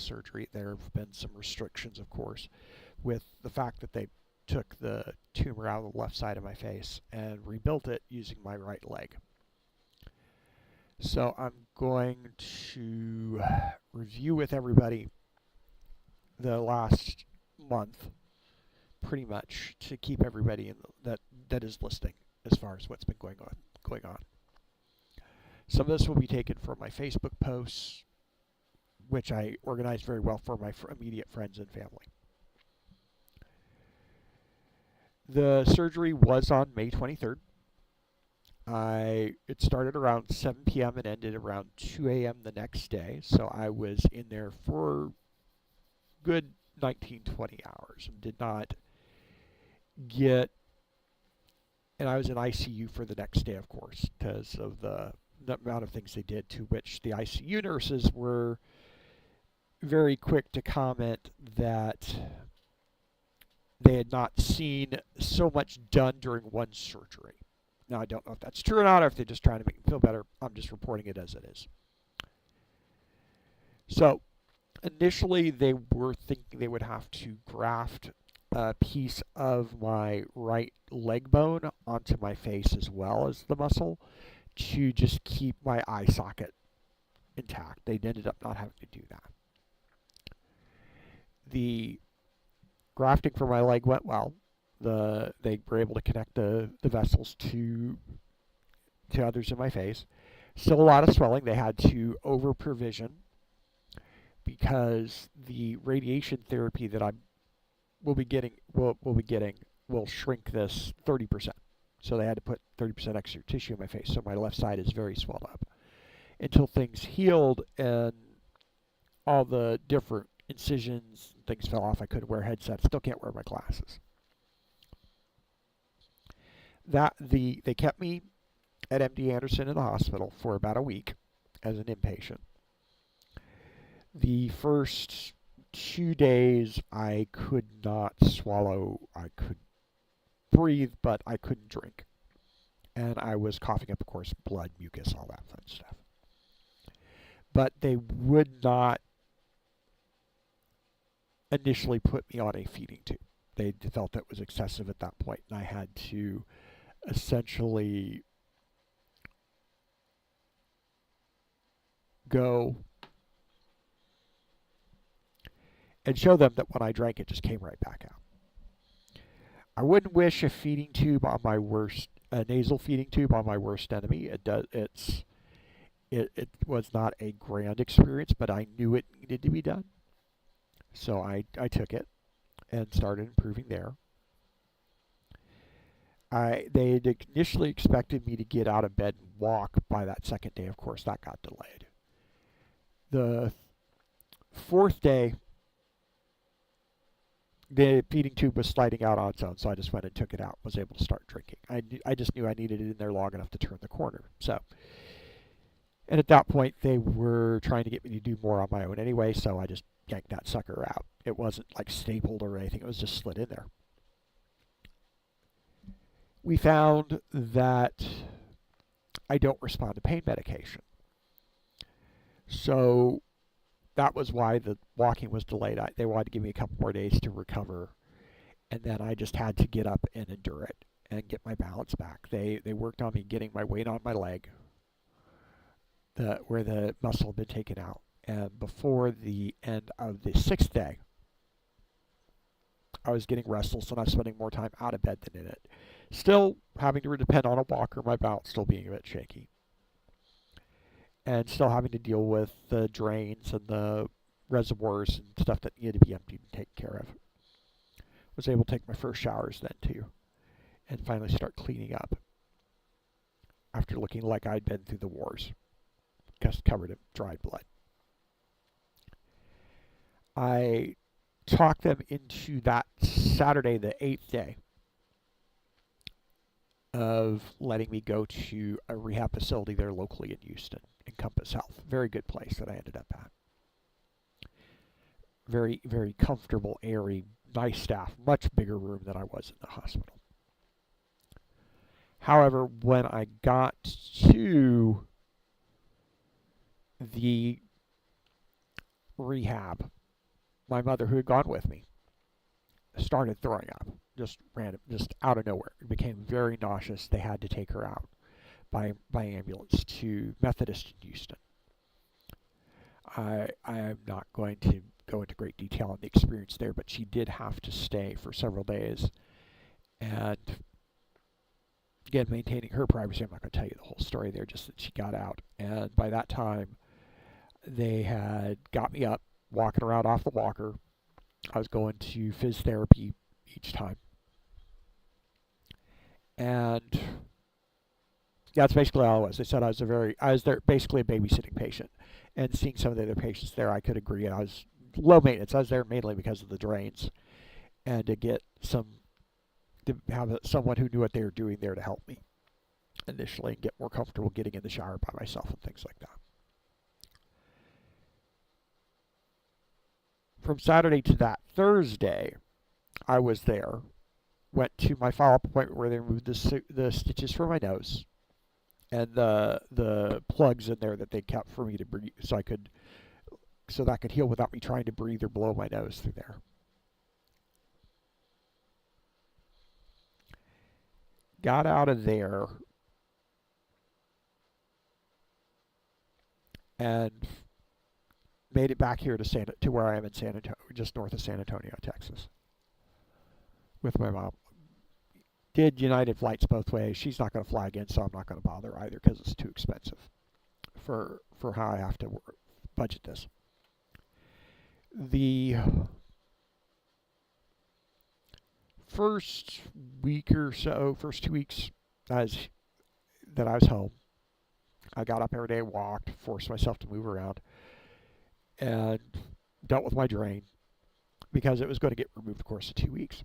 surgery. There have been some restrictions, of course, with the fact that they took the tumor out of the left side of my face and rebuilt it using my right leg. So I'm going to review with everybody the last month, pretty much, to keep everybody that is listening as far as what's been going on. Some of this will be taken from my Facebook posts, which I organized very well for my immediate friends and family. The surgery was on May 23rd. It started around 7 p.m. and ended around 2 a.m. the next day, so I was in there for good 19, 20 hours and did not get, and I was in ICU for the next day, of course, because of the amount of things they did, to which the ICU nurses were very quick to comment that they had not seen so much done during one surgery. Now, I don't know if that's true or not, or if they're just trying to make me feel better. I'm just reporting it as it is. So, initially, they were thinking they would have to graft a piece of my right leg bone onto my face as well as the muscle to just keep my eye socket intact. They ended up not having to do that. The grafting for my leg went well. They were able to connect the vessels to others in my face. Still a lot of swelling. They had to over-provision because the radiation therapy that I will be getting will shrink this 30%. So they had to put 30% extra tissue in my face. So my left side is very swelled up. Until things healed and all the different incisions and things fell off, I couldn't wear headsets. Still can't wear my glasses. They kept me at MD Anderson in the hospital for about a week as an inpatient. The first 2 days I could not swallow. I could breathe, but I couldn't drink. And I was coughing up, of course, blood, mucus, all that fun stuff. But they would not initially put me on a feeding tube. They felt that was excessive at that point, and I had to essentially go and show them that when I drank, it just came right back out. I wouldn't wish a feeding tube on my worst, a nasal feeding tube on my worst enemy. It was not a grand experience, but I knew it needed to be done. So I took it and started improving there. They had initially expected me to get out of bed and walk by that second day. Of course, that got delayed. The fourth day, the feeding tube was sliding out on its own, so I just went and took it out, was able to start drinking. I just knew I needed it in there long enough to turn the corner. So, and at that point, they were trying to get me to do more on my own anyway, so I just yanked that sucker out. It wasn't like stapled or anything, it was just slid in there. We found that I don't respond to pain medication. So that was why the walking was delayed. They wanted to give me a couple more days to recover, and then I just had to get up and endure it and get my balance back. They worked on me getting my weight on my leg, where the muscle had been taken out. And before the end of the 6th day, I was getting restless and I was spending more time out of bed than in it. Still having to depend on a walker, my balance still being a bit shaky. And still having to deal with the drains and the reservoirs and stuff that needed to be emptied and taken care of. Was able to take my first showers then too, and finally start cleaning up after looking like I'd been through the wars, just covered in dried blood. I talked them into that Saturday, the 8th day, of letting me go to a rehab facility there locally in Houston, Encompass Health. Very good place that I ended up at. Very, very comfortable, airy, nice staff, much bigger room than I was in the hospital. However, when I got to the rehab, my mother, who had gone with me, started throwing up, just random, just out of nowhere. It became very nauseous. They had to take her out by ambulance to Methodist in Houston. I am not going to go into great detail on the experience there, but she did have to stay for several days. And again, maintaining her privacy, I'm not going to tell you the whole story there, just that she got out. And by that time, they had got me up, walking around off the walker. I was going to phys therapy each time. And that's basically all it was. They said I was there basically a babysitting patient. And seeing some of the other patients there, I could agree. I was low maintenance. I was there mainly because of the drains and to have someone who knew what they were doing there to help me initially and get more comfortable getting in the shower by myself and things like that. From Saturday to that Thursday, I was there. Went to my follow-up appointment where they removed the stitches from my nose and the plugs in there that they kept for me to breathe, so that I could heal without me trying to breathe or blow my nose through there. Got out of there and made it back here to where I am in San Antonio, just north of San Antonio, Texas, with my mom. Did United flights both ways. She's not going to fly again, so I'm not going to bother either because it's too expensive for how I have to budget this. The first week or so, first 2 weeks that I was home, I got up every day, walked, forced myself to move around, and dealt with my drain because it was going to get removed, of course, in 2 weeks.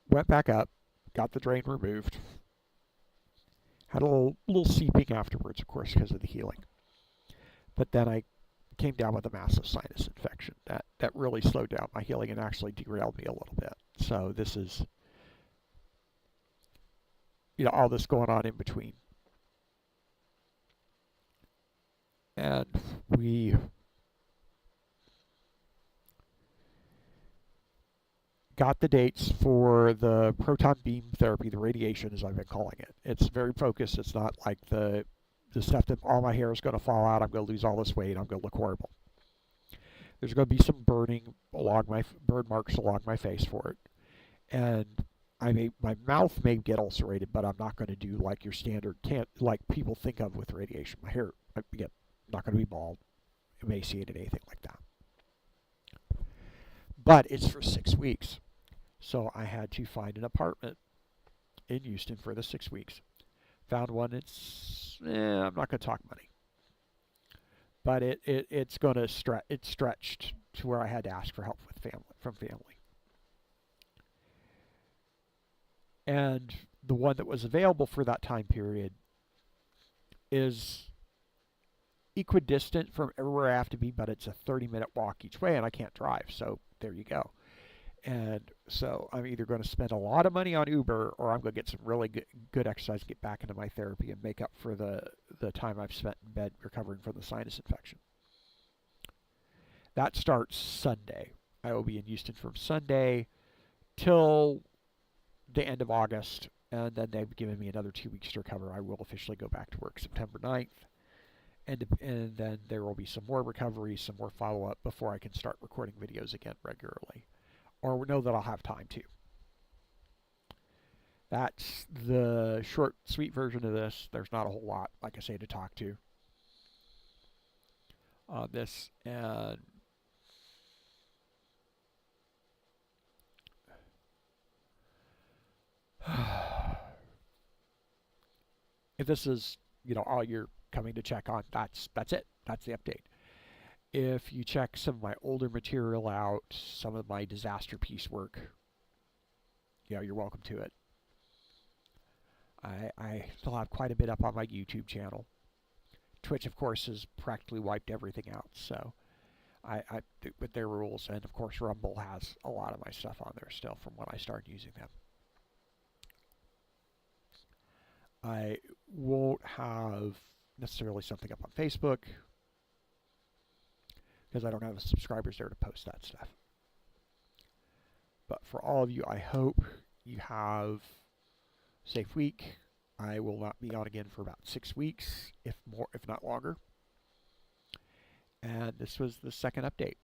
Went back up, got the drain removed, had a little seeping afterwards, of course, because of the healing. But then I came down with a massive sinus infection that really slowed down my healing and actually derailed me a little bit. So this is, all this going on in between. And we got the dates for the proton beam therapy, the radiation as I've been calling it. It's very focused. It's not like the stuff that all my hair is going to fall out, I'm going to lose all this weight, I'm going to look horrible. There's going to be some burn marks along my face for it. And my mouth may get ulcerated, but I'm not going to do like your standard, like people think of with radiation. My hair, again, not going to be bald, emaciated, anything like that. But it's for 6 weeks. So I had to find an apartment in Houston for the 6 weeks. Found one. I'm not going to talk money, but it's going to it's stretched to where I had to ask for help from family. And the one that was available for that time period is equidistant from everywhere I have to be, but it's a 30-minute walk each way, and I can't drive, so there you go. And so I'm either going to spend a lot of money on Uber, or I'm going to get some really good exercise, get back into my therapy, and make up for the time I've spent in bed recovering from the sinus infection. That starts Sunday. I will be in Houston from Sunday till the end of August, and then they've given me another 2 weeks to recover. I will officially go back to work September 9th, and then there will be some more recovery, some more follow-up before I can start recording videos again regularly, or know that I'll have time to. That's the short, sweet version of this. There's not a whole lot, like I say, to talk to on this, and if this is, all you're coming to check on, that's it. That's the update. If you check some of my older material out, some of my disaster piece work, you're welcome to it. I still have quite a bit up on my YouTube channel. Twitch, of course, has practically wiped everything out, so I with their rules, and of course Rumble has a lot of my stuff on there still from when I started using them. I won't have necessarily something up on Facebook because I don't have subscribers there to post that stuff. But for all of you, I hope you have a safe week. I will not be on again for about 6 weeks, if not longer. And this was the second update.